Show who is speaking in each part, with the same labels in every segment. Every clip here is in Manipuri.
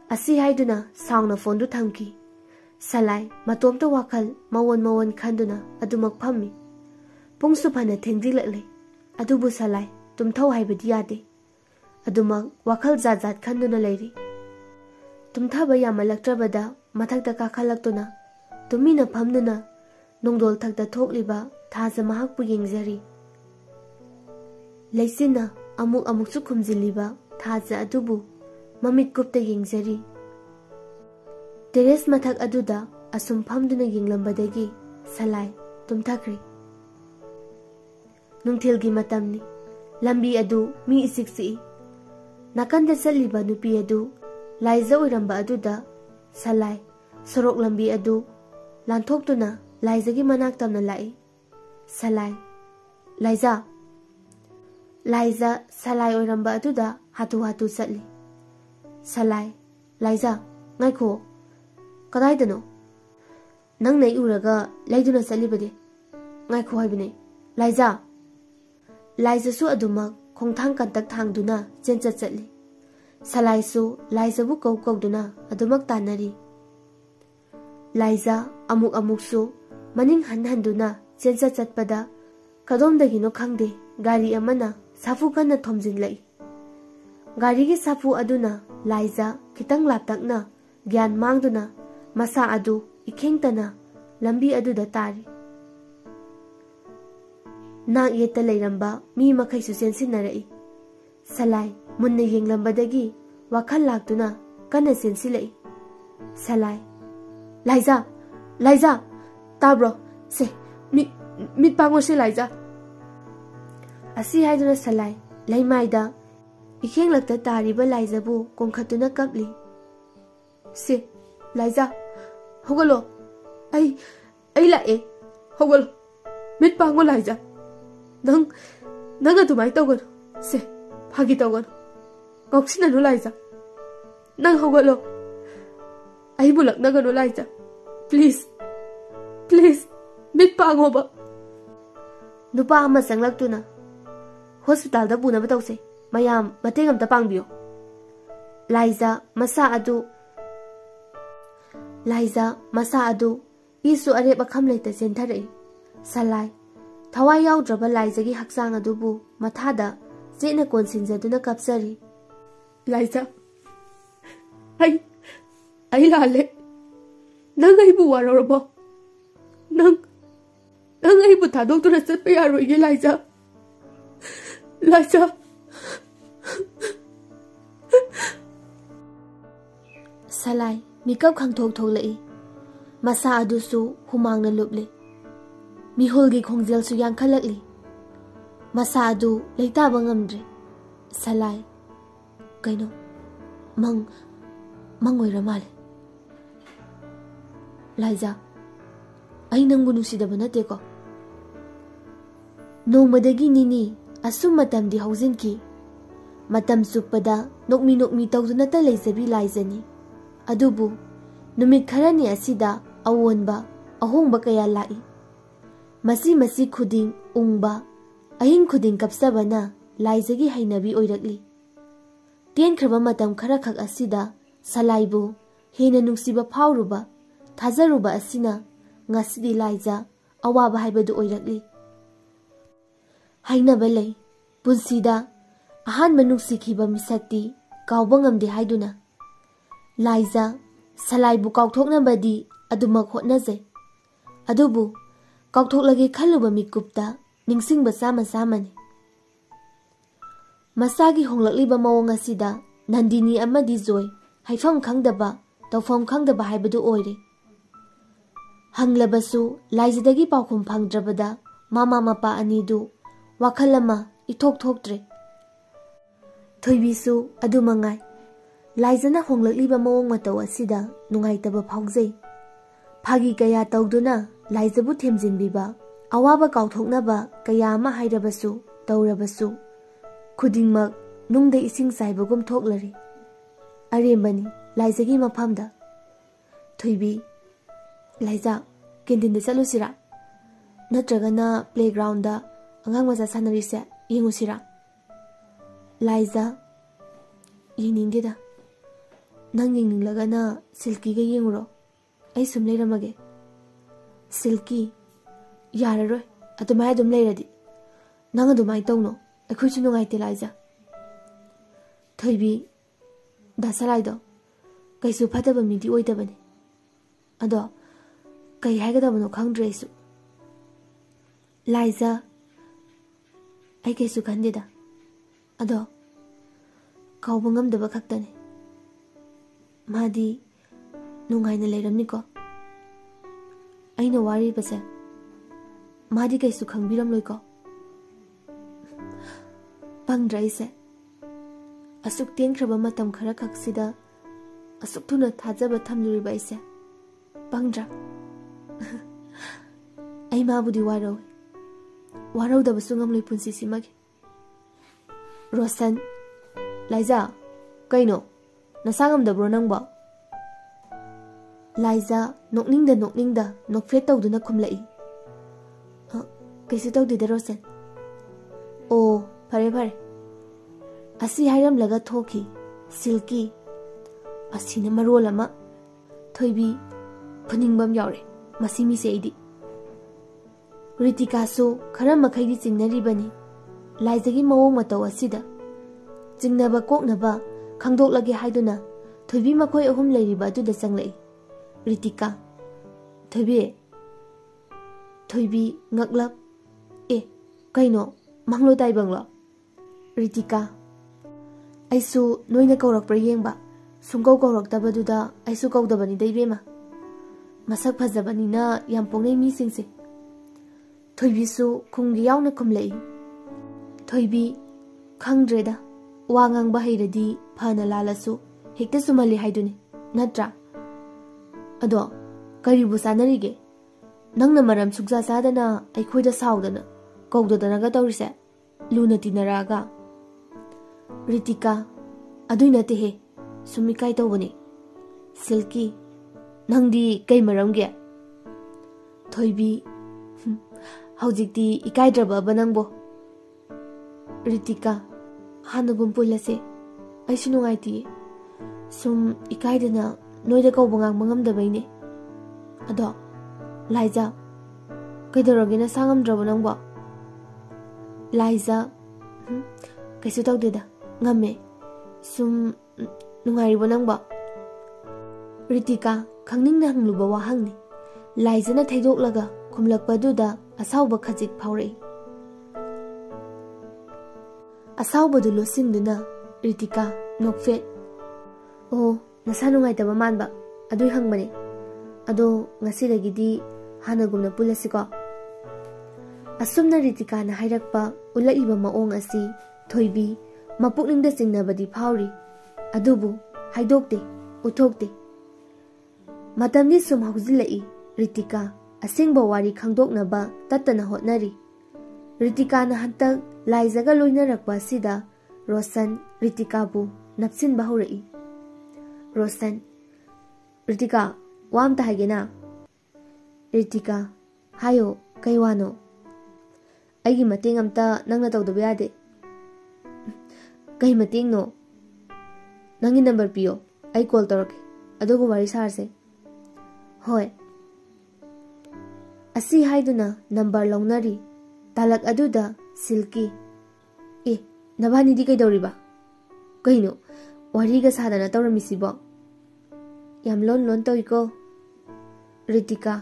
Speaker 1: Asi haiduna sauna phone du thamki. Salai matomta wakhal mawon khanduna adumak phammi. Pungsu phana thengdilakle. Adubu salai tumthau haibadi yade. Adumak wakhal zat khanduna leiri. Tumthaba yamalaktrabada mathakta kakhalaktuna tumina phamduna nongdol thakta thokliba thaja mahakpu yengjari. Leisina amuk su khumjiliba thaja adubu mamit gupta yengjari. Teres mathak aduda asum phamduna yenglambadagi salai tumthakri. Nungthilgi matamni lambi adu mi isiksi. Nakanda saliba nupi adu Laiza oiramba aduda salai sorok lambi adu lanthokduna Laizagi manak tamna lai. Salai Laiza salai oiramba aduda hatu satli. Salai Laiza ngaikho kadaidano nang nei uraga laiduna salibade ngaikho haibine Laiza su adumak khongthang kantak thangduna chencha chatli. Salai su Laiza bu kawduna adumak tanari. Laiza amuk su maning handuna chencha chatpada kadomdagino khangde gari amana safu kana thomjin lai. Gari gi safu aduna Laiza kitang laptakna gyan mangduna masa adu ikhengtana lambi aduda tari. Nak yeta leiramba mi makai su sensinnarai. Salai munna yenglambadagi wakhal laktuna kana sensilai. Salai Laiza tabro se mit pango se Laiza. Asi haiduna salai laimaida ikhenglakta tariba Laiza bu kongkhatuna kapli. Se Laiza hogalo ai lae hogalo mit pango Laiza. Nang adumai tawgano se phagi tawgano goksinanu Laiza. Nang hogalo ai bulaknagano Laiza. Please mit pango ba. Nupa ama sanglaktuna hospital da punaba tawse mayam mateng amta pangbiyo. Laiza masa adu isu areba khamleita sentharai. Salai thawai yaudraba Laizagi haksang adubu mathada jena konsinjaduna kapsari. Laiza ai lale nang ai bu warorbo nang ai bu thadoktura chatpa yaroige Laiza. Salai mikap khangthok thoklai. Masa adusu humangna luple. Mihulgi khongjel su yangkhalakli. Masa adu leitaba ngamdre. Salai kaino mang oira male. Laiza ai nangbu nusidaba nateko. Nomadagi nini asum matamdi hauzinki. Matam suppada nokmi tawduna ta leizabi Laizani. Adubu numit kharani asida awonba ahongba kaya lai. Masi khuding ungba ahing khuding kapsabana Laizagi hainabi oirakli. Tenkraba matam khara khak asida salaibu hena nungsiba phauruba thajaruba asina ngasidi Laiza awaba haibadu oirakli. Hainaba lei punsida ahan manungsi khiba misakti kawba ngamde haiduna. Laiza salaibu kawthoknabadi adumak hotnaje. Adubu kawthoklage khaluba mikupta ningsingba samani. Masagi honglakliba mawong asida Nandini amadi Joy haifam khangdaba tawfam khangdaba haibadu oire. Hanglabasu Laizadagi paukhum phangdrabada mama mapa anidu wakhalama ithok thoktre. Thoibisu adu mangai Laizana honglakliba mawong mataw asida nungaitaba phawjai. Phagi kaya tawduna Laizabu themjinbiba awaba kawthoknaba kaya ama hairabasu tawrabasu khudingmak nungda ising saibagum thoklari. Arembani Laizagi maphamda. Thoibi Laiza kendinda chalusira natragana playground da angang maja sanarise yengusira. Laiza yeningdeda Nang yengninglagana Silky ga yenguro. Ai sum leiramage. Silky yararoi adumai adum leiradi. Nang adumai tawno akhoi chu nungaite Liza. Thoibi dasalaido kaisu phataba midi oidabani. Ado kai haigadabano khangdre su. Liza ai kaisu khandida. Ado kauba ngamdaba khaktani. Madi nungaina leiramniko. Aina wari base. Madi kaisu khangbiram loiko. Pangdra ise. Asuk tengkraba matam khara khaksida asuk thuna thajaba thamluriba ise. Pangdra. Ai mabudi waro. Waro da basungam loi punsi simage. Rosan. Liza. Kaino. Nasangam da bro nangba. Liza nokningda nokfret tawduna khumlai. Kaisu tawdida Rosan. Oh, pare. Asi hairam laga thoki. Silky. Asina marol ama. Thoibi phuningbam yaure. Masimi se idi. Ritika so khara makhaidi chingnari bani. Liza gi mawong mataw asida. Chingnaba koknaba khangdoklage haiduna thoibi makhoi ahum leiriba aduda changlai. Ritika. Thoibi ngaklap. Kaino manglo dai banglo. Ritika. Aisu noina kaurakpra yengba. Sungkau kauraktabaduda aisu kaudabani daibema. Masak phajabanina yam pongnei mi singse. Thoibi su khunggi yauna khumlai. Thoibi khangdreda wangang bahairadi phana lalasu hekta sumali haiduni natra. Ado karibu sanarige. Nangna maram sukja sadana aikhoida saudana kaudadanaga tawrise luna tinaraga. Ritika. Aduina tehe sumikai tawbani. Silky. Nangdi kai maramge. Thoibi. Haujikti ikaidraba banangbo. Ritika. Hanagum pulase. Aisu nungaiti. Sum ikaidana noida kaubangang mangamdabaine. Ado. Liza. Kaidarogena sangamdraba nangbo. Liza. Kaisu tawdida. Ngame. Sum nungairibo nangbo. Ritika khangningnga hangluba wahangni. Liza na thaidoklaga khumlakpaduda asauba khajik phaurai. Asaubadu losinduna Ritika nokfet. Oh, nasa nungaitaba manba. Adui hangbani. Ado ngasidagidi hanagumna pulasiko. Asumna Ritika na hairakpa ulaiba maong asi thoibi mapukningda singnabadi phauri. Adubu haidokte uthokte. Matamni sum haujilai. Ritika asingba wari khangdoknaba tattana hotnari. Ritika na hantak Lizaga loinarakpa sida Rosan Ritika bu napsin bahurai. Rosan. Ritika wamta hagena. Ritika. Hayo kaiwano. Aigi mating amta nangna tawdaba yade. Kai mating no. Nangi number piyo. Ai call torake. Adogo wari sarse. Hoy. Asi haiduna number launari. Talak aduda Silky. Nabani di kay dawriba. Kaino, wariga sadana tawramisibo. Yam lon tawiko. Ritika.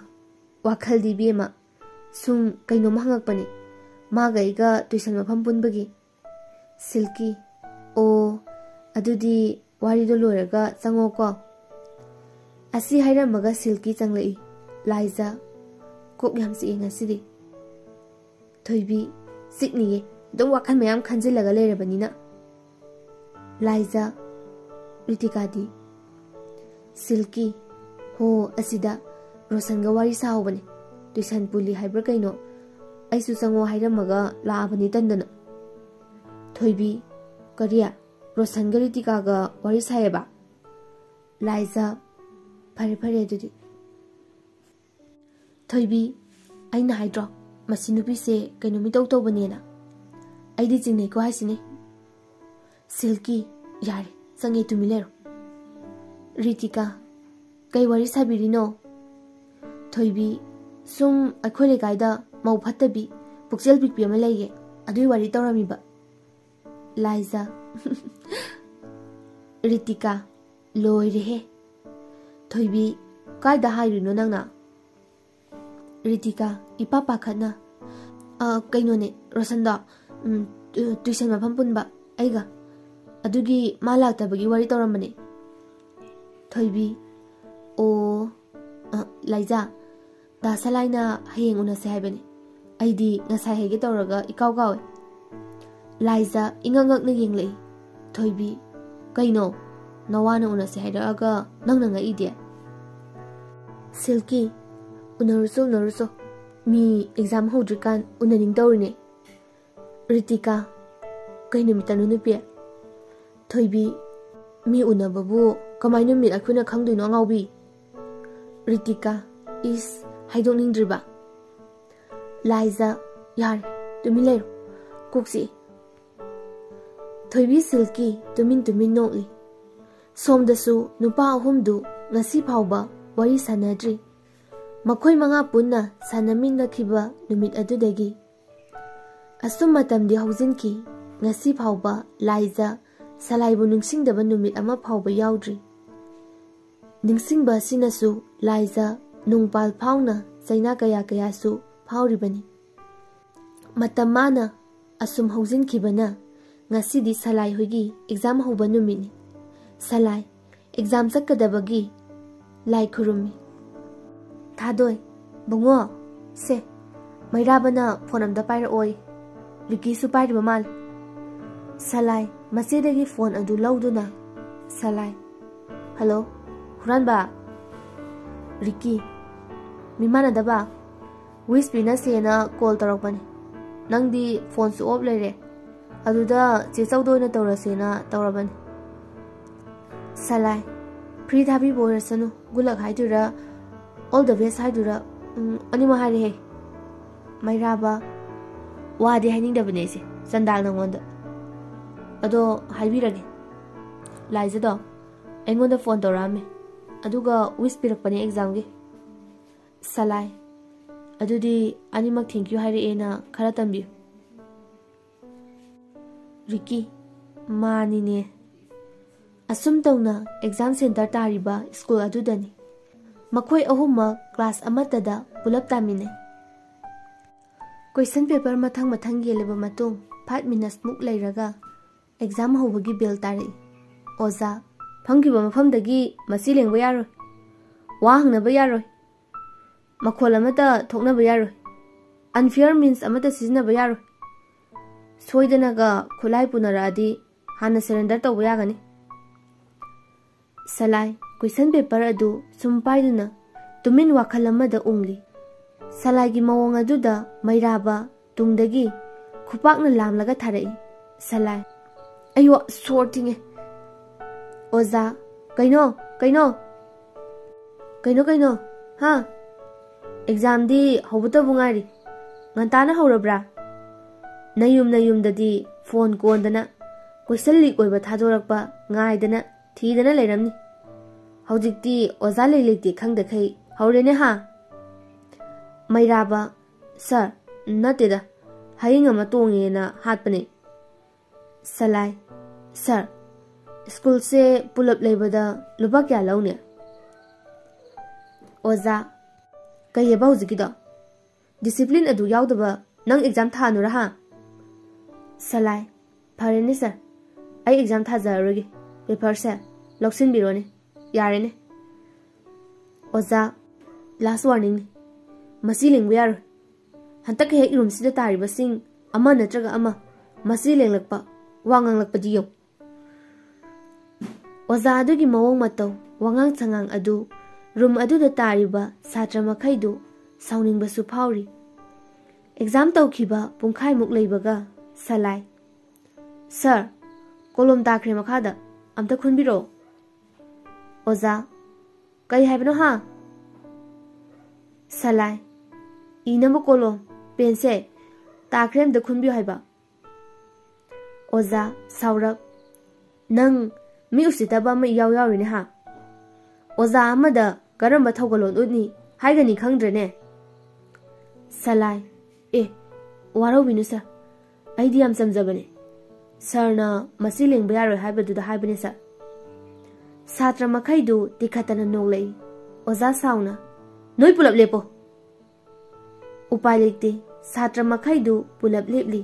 Speaker 1: Wakal di biyema. Sum kaino mahangakpani. Maga iga tuisan mapampunbagi. Silky. Oh, adudi warido loraga chango ko. Asi hairamaga Silky changlai. Liza. Kok yam si ngasidi. Thoibi sikniye dong wakhan mayam khanjilaga leirabanina. Liza. Ritika di. Silky. Ho asida Rosanga wari sahobane. Tuisan puli haibra kaino. Aisu chango hairamaga laabani tandana. Thoibi. Kariya. Rosanga Ritika ga wari saheba. Liza. Pare adudi. Thoibi. Aina haidro. Masinupise kaino mitau tawbanena. Aidi jingnei ko haisine. Silky. Yare. Sange tumilero. Ritika, kay wari sabirino? Thoibi, sum akhoi lekai da mau phatabi puksel pikpi ama leye, adui wari tauramiba. Liza, Ritika, loirehe. Thoibi, kai da hairino nangna? Ritika, ipa pakhatna. Kaino ne, Rosanda, tuition mafam punba, aiga. Adugi malaktabagi wari tauramane. Thoibi, oh, Liza, da salaina hayeng unase haibane. Aidi ngasai hege tauraga ikaw kawe. Liza ingangak na yenglei. Thoibi, kaino, nawana unase hairaga nangna nga ide. Silky, unaruso. Mi exam hodrikan unaning taurine. Ritika, kaino mitanu nupi. Thoibi, mi unababu kamaino mit akhuna khangduino ngaubi. Ritika, is haidong ningdriba. Liza, yar, tumi lero, kuksi. Thoibi Silky, tumin nokli. Somdasu nupa ahumdu ngasi phauba wari sanadri. Makhoi manga punna sanaminnakiba numit adudagi. Asum matamdi haujinki ngasi phauba Liza salaibu nungsingdaba numit ama phauba yaudri. Ningsingba sinasu Liza nungpal phauna saina kaya su phauribani. Matamana asum haujinkhibana ngasidi salai hoigi exam hoba numini. Salai exam sakadabagi lai khurumi. Thadoi, bungo, se, mairabana phone amda paira oi. Ricky su paira mal. Salai, masidagi phone adu lauduna. Salai, hello, Huranba. Ricky, mimana daba. Wispina sena call tarakbani. Nangdi phone su off lere. Aduda chesaudoina taurasena taurabani. Salai, free thabi boirasanu gulak haidura. All the best haidura anima hari he. Mairaba wadi haning da banese sandal nangonda. Ado haibirage. Liza do engonda phone torame. Aduga wispirakpani exam gi. Salai, adudi animak thank you hairi ena khara tambi. Ricky, mani ne. Asum tawna exam center tariba school adudani. Makhoi ahuma class amatada pulap tamine. Question paper mathang yeleba matung 5 minutes muk leiraga exam hobagi bell tari. Oza, phangkiba mafamdagi masi lengba yaroi. Wa hangnaba yaroi. Makhol amata thoknaba yaroi. Unfair means amata sizinaba yaroi. Soidanaga khulai punaradi hana surrender tawba yagani. Salai, question paper adu sumpaiduna tumin wakalamada ungli. Salai gi mawong aduda mairaba tungdagi khupakna lamlaga tharai. Salai, ayo sorting. Oza, kaino, ha? Exam di hobata bungari. Ngantana horabra. Nayum dadi phone kondana question leak oiba thadorakpa ngaidana thidana leiramni. Haujikti oza leilekti khangdakhai haurene ha. Mairaba, sir, nateda haying ama tongena hatpane. Salai, sir, school se pulap leibada lupa kya laune. Oza, kayeba hujikida discipline adu yaudaba nang exam thanura ha. Salai, phareni sir, ai exam thajaroge paper se loksin birone yarene. Oza, last warning. Masi lengba yaroi. Hantak hek room sida tariba sing ama natraga ama masi lenglakpa wanganglakpa di yong. Oza adugi mawong mataw wangang changang adu room adu da tariba satra makhaidu sauningba su phauri. Exam tawkhiba pungkhai muk leibaga Salai, sir, kolom takre makhada amta khunbiro. Oza, kai haibno ha? Salai, inamba kolom pense takrem da khunbi haiba. Oza, saurab, nang mi usitaba ma yaw yawrine ha. ꯑꯣꯖꯥ ꯑꯃꯗ ꯀꯔꯝꯕ ꯊꯧꯒꯜꯂꯣꯟ ꯎꯠꯅꯤ ꯍꯥꯏꯒꯅꯤ ꯈꯪꯗ꯭ꯔꯦꯅꯦ? ꯁꯂꯥꯏ: ꯑꯦ, ꯋꯥꯔꯧꯕꯤꯅꯨ ꯁꯔ, ꯑꯩꯗꯤ ꯌꯥꯝ ꯆꯝꯖꯕꯅꯦ. ꯁꯔꯅ ꯃꯁꯤ ꯂꯦꯡꯕ ꯌꯥꯔꯣꯏ ꯍꯥꯏꯕꯗꯨꯗ ꯍꯥꯏꯕꯅꯦ ꯁꯔ. ꯁꯥꯇ꯭ꯔ ꯃꯈꯩꯗꯨ ꯇꯤꯈꯠꯇꯅ ꯅꯣꯛꯂꯛꯏ. ꯑꯣꯖꯥ ꯁꯥꯎꯅ: ꯅꯣꯏ ꯄꯨꯂꯞ ꯂꯦꯞꯄꯣ. ꯎꯄꯥꯏ ꯂꯩꯇꯦ. ꯁꯥꯇ꯭ꯔ ꯃꯈꯩꯗꯨ ꯄꯨꯂꯞ ꯂꯦꯞꯂꯤ.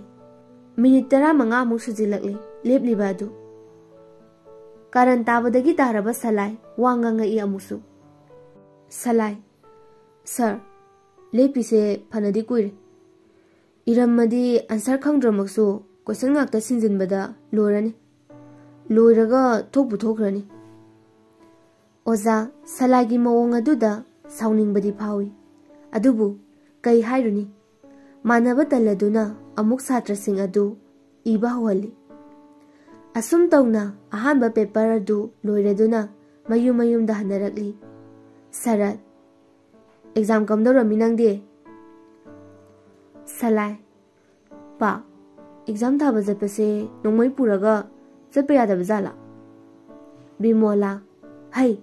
Speaker 1: ꯃꯤꯅꯤꯠ 15 ꯑꯃꯨꯛ ꯁꯨꯖꯤꯜꯂꯛꯂꯤ ꯂꯦꯞꯂꯤꯕ ꯑꯗꯨ. ꯀꯥꯔꯟ ꯇꯥꯕꯗꯒꯤ ꯇꯥꯔꯕ ꯁꯂꯥꯏ ꯋꯥ ꯉꯥꯡꯉꯛꯏ ꯑꯃꯨꯛꯁꯨ. ꯁꯂꯥꯏ: ꯁꯔ, ꯂꯦꯞꯄꯤꯁꯦ ꯐꯅꯗꯤ ꯀꯨꯏꯔꯦ. ꯏꯔꯝꯃꯗꯤ ꯑꯟꯁꯔ ꯈꯪꯗ꯭ꯔꯃꯛꯁꯨ ꯀꯣꯏꯁꯟ ꯉꯥꯛꯇ ꯁꯤꯟꯖꯤꯟꯕꯗ ꯂꯣꯏꯔꯅꯤ. ꯂꯣꯏꯔꯒ ꯊꯣꯛꯄꯨ ꯊꯣꯛꯈ꯭ꯔꯅꯤ. ꯑꯣꯖꯥ ꯁꯂꯥꯏꯒꯤ ꯃꯑꯣꯡ ꯑꯗꯨꯗ ꯁꯥꯎꯅꯤꯡꯕꯗꯤ ꯐꯥꯎꯏ. ꯑꯗꯨꯕꯨ ꯀꯩ ꯍꯥꯏꯔꯨꯅꯤ? ꯃꯥꯟꯅꯕ ꯇꯜꯂꯗꯨꯅ ꯑꯃꯨꯛ ꯁꯥꯇ꯭ꯔꯁꯤꯡ ꯑꯗꯨ ꯏꯕ ꯍꯧꯍꯜꯂꯤ. ꯑꯁꯨꯝ ꯇꯧꯅ ꯑꯍꯥꯟꯕ ꯄꯦꯄꯔ ꯑꯗꯨ ꯂꯣꯏꯔꯗꯨꯅ ꯃꯌꯨꯝ ꯃꯌꯨꯝꯗ ꯍꯟꯅꯔꯛꯂꯤ. ꯁꯔꯠ: ꯑꯦꯛꯖꯥꯝ ꯀꯝꯗꯧꯔꯝꯃꯤ ꯅꯪꯗꯤ? ꯁꯂꯥꯏ: ꯄꯥ, ꯑꯦꯛꯖꯥꯝ ꯊꯥꯕ ꯆꯠꯄꯁꯦ ꯅꯣꯡꯃꯩ ꯄꯨꯔꯒ ꯆꯠꯄ ꯌꯥꯗꯕ ꯖꯥꯠꯂꯥ? ꯕꯤꯃꯣꯂꯥ: ꯍꯩ,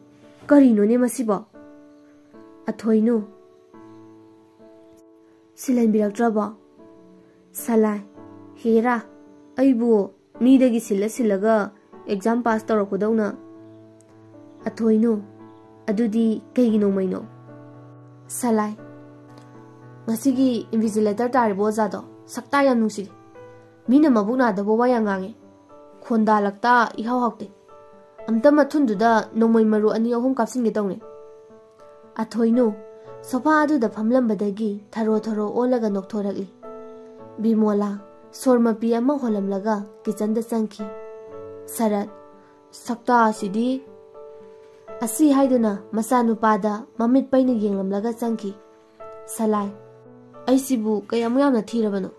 Speaker 1: ꯀꯔꯤꯅꯣꯅꯦ ꯃꯁꯤꯕꯣ? ꯑꯊꯣꯏꯅꯨ: ꯁꯤꯜꯍꯟꯕꯤꯔꯛꯇ꯭ꯔꯕꯣ? ꯁꯂꯥꯏ: ꯍꯦꯔꯥ, ꯑꯩꯕꯨ ꯃꯤꯗꯒꯤ ꯁꯤꯜꯂꯒ ꯑꯦꯛꯖꯥꯝ ꯄꯥꯁ ꯇꯧꯔꯛꯄꯗꯧꯅ. ꯑꯊꯣꯏꯅꯨ: ꯑꯗꯨꯗꯤ ꯀꯩꯒꯤ ꯅꯣꯡꯃꯩꯅꯣ? ꯁꯂꯥꯏ: ꯉꯁꯤꯒꯤ ꯏꯟꯚꯤꯖꯤꯂꯦꯇꯔ ꯇꯥꯔꯤꯕ ꯑꯣꯖꯥꯗꯣ ꯁꯛꯇꯥ ꯌꯥꯝ ꯅꯨꯡꯁꯤꯗꯦ. ꯃꯤꯅ ꯃꯕꯨꯛ ꯅꯥꯗꯕ ꯋꯥ ꯌꯥꯝ ꯉꯥꯡꯉꯦ. ꯈꯣꯟꯗꯥ ꯂꯛꯇ ꯏꯍꯥꯎ ꯍꯥꯎꯇꯦ. ꯑꯝꯇ ꯃꯊꯨꯟꯗꯨꯗ ꯅꯣꯡꯃꯩ ꯃꯔꯨ 2-3 ꯀꯥꯞꯁꯤꯟꯒꯦ ꯇꯧꯅꯦ. ꯑꯊꯣꯏꯅꯨ ꯁꯣꯐꯥ ꯑꯗꯨꯗ ꯐꯝꯂꯝꯕꯗꯒꯤ ꯊꯔꯣ ꯑꯣꯜꯂꯒ ꯅꯣꯛꯊꯣꯔꯛꯂꯤ. ꯕꯤꯃꯣꯂꯥ ꯁꯣꯔ ꯃꯄꯤ ꯑꯃ ꯍꯣꯜꯂꯝꯂꯒ ꯀꯤꯆꯟꯗ ꯆꯪꯈꯤ. ꯁꯔꯠ: ꯁꯛꯇꯥ ꯑꯁꯤꯗꯤ... ꯑꯁꯤ ꯍꯥꯏꯗꯨꯅ ꯃꯆꯥꯅꯨꯄꯥꯗ ꯃꯃꯤꯠ ꯄꯩꯅ ꯌꯦꯡꯂꯝꯂꯒ ꯆꯪꯈꯤ. ꯁꯂꯥꯏ: ꯑꯩꯁꯤꯕꯨ ꯀꯌꯥꯃꯨꯛ ꯌꯥꯝꯅ ꯊꯤꯔꯕꯅꯣ?